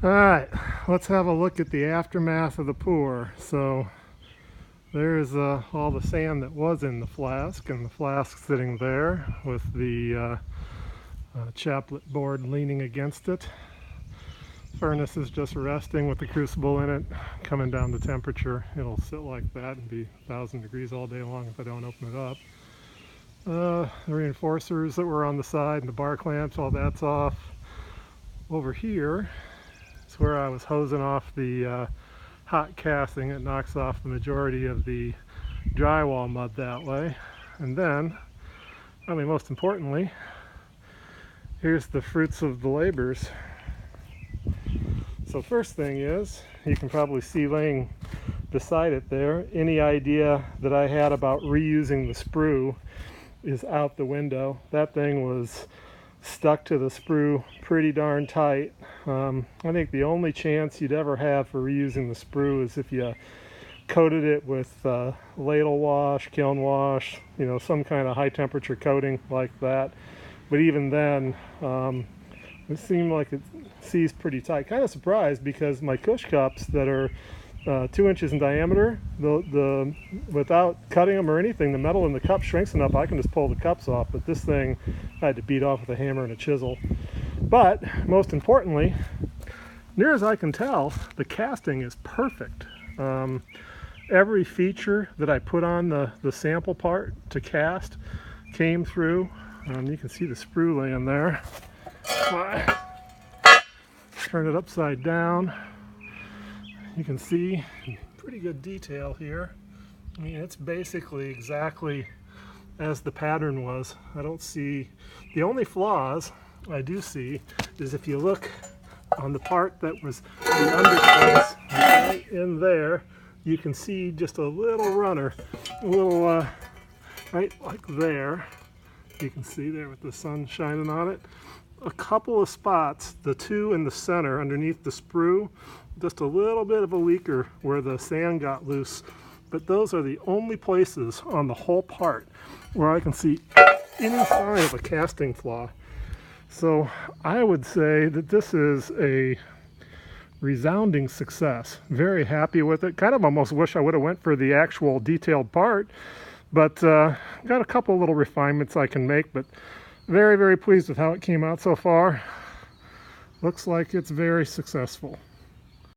Alright, let's have a look at the aftermath of the pour. So there's all the sand that was in the flask, and the flask sitting there with the chaplet board leaning against it. Furnace is just resting with the crucible in it, coming down to temperature. It'll sit like that and be 1,000 degrees all day long if I don't open it up. The reinforcers that were on the side and the bar clamps, all that's off. Over here is where I was hosing off the hot casting. It knocks off the majority of the drywall mud that way. And then, probably most importantly, here's the fruits of the labors. So first thing is, you can probably see laying beside it there, any idea that I had about reusing the sprue is out the window. That thing was stuck to the sprue pretty darn tight. I think the only chance you'd ever have for reusing the sprue is if you coated it with ladle wash, kiln wash, some kind of high temperature coating like that. But even then, it seemed like it seized pretty tight. Kind of surprised because my Cush cups that are 2 inches in diameter, without cutting them or anything, the metal in the cup shrinks enough I can just pull the cups off. But this thing I had to beat off with a hammer and a chisel. But most importantly, near as I can tell, the casting is perfect. Every feature that I put on the sample part to cast came through. You can see the sprue laying there. Turn it upside down. You can see pretty good detail here. I mean, it's basically exactly as the pattern was. I don't see, the only flaws I do see is if you look on the part that was the underpiece right in there, you can see just a little runner, a little right like there. You can see there with the sun shining on it. A couple of spots, the two in the center underneath the sprue, just a little bit of a leaker where the sand got loose. But those are the only places on the whole part where I can see any sign of a casting flaw. So I would say that this is a resounding success. Very happy with it. Kind of almost wish I would have went for the actual detailed part, but got a couple little refinements I can make, but very, very pleased with how it came out so far. Looks like it's very successful.